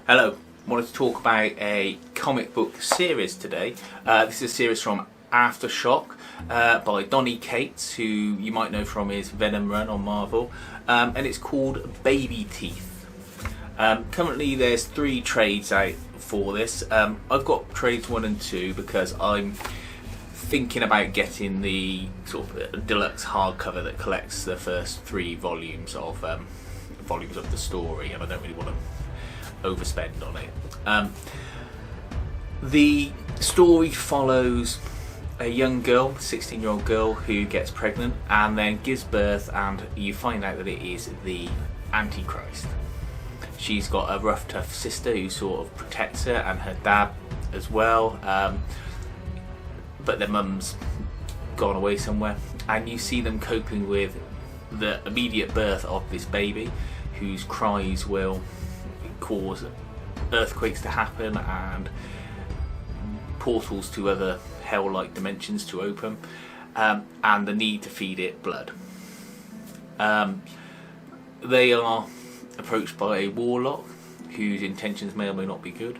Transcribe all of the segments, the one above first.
Hello, I wanted to talk about a comic book series today. This is a series from Aftershock by Donny Cates, who you might know from his Venom run on Marvel, and it's called Baby Teeth. Currently there's 3 trades out for this. I've got trades 1 and 2 because I'm thinking about getting the sort of deluxe hardcover that collects the first 3 volumes of the story, and I don't really want to overspend on it. The story follows a young girl, 16-year-old girl, who gets pregnant and then gives birth, and you find out that it is the Antichrist. She's got a rough, tough sister who sort of protects her, and her dad as well, but their mum's gone away somewhere, and you see them coping with the immediate birth of this baby, whose cries will cause earthquakes to happen and portals to other hell-like dimensions to open, and the need to feed it blood. They are approached by a warlock whose intentions may or may not be good,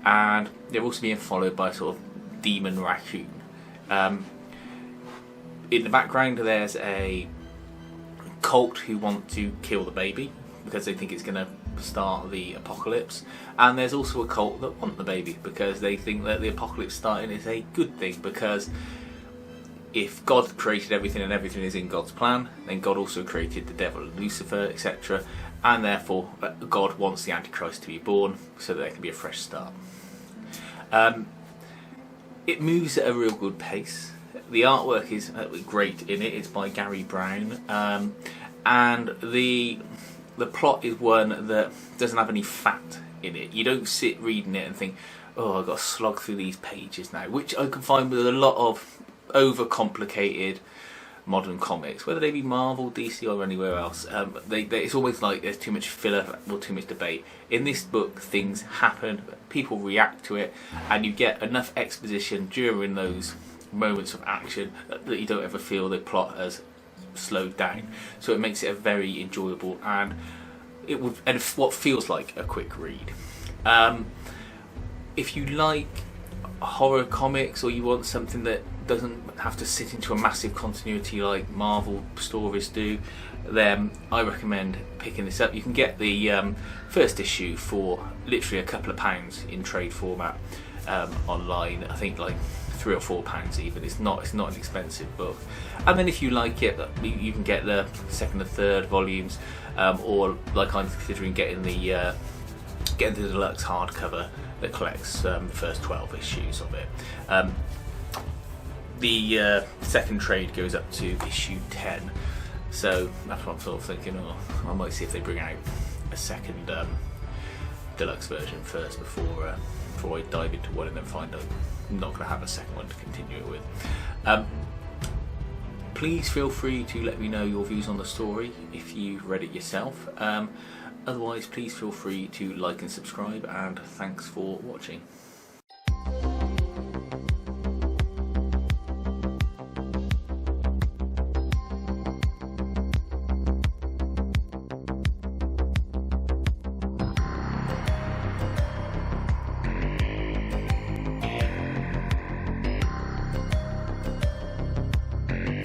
and they're also being followed by a sort of demon raccoon. In the background there's a cult who want to kill the baby because they think it's going to start the apocalypse, and there's also a cult that want the baby because they think that the apocalypse starting is a good thing, because if God created everything and everything is in God's plan, then God also created the devil and Lucifer, etc., and therefore God wants the Antichrist to be born so that there can be a fresh start. It moves at a real good pace. The artwork is great in it. It's by Gary Brown, and the plot is one that doesn't have any fat in it. You don't sit reading it and think, oh, I've got to slog through these pages now, which I can find with a lot of overcomplicated modern comics, whether they be Marvel, DC or anywhere else. It's always like there's too much filler or too much debate. In this book, things happen, people react to it, and you get enough exposition during those moments of action that you don't ever feel the plot has slowed down. So it makes it a very enjoyable and what feels like a quick read. If you like horror comics, or you want something that doesn't have to sit into a massive continuity like Marvel stories do, then I recommend picking this up. You can get the first issue for literally a couple of pounds in trade format online. I think like £3 or £4 even. It's not an expensive book. And then if you like it, you can get the 2nd and 3rd volumes, or like I'm considering getting the deluxe hardcover that collects the first 12 issues of it. The second trade goes up to issue 10, so that's what I'm sort of thinking. I might see if they bring out a second deluxe version first before I dive into one and then find out I'm not going to have a second one to continue it with. Please feel free to let me know your views on the story if you've read it yourself. Otherwise, please feel free to like and subscribe, and thanks for watching.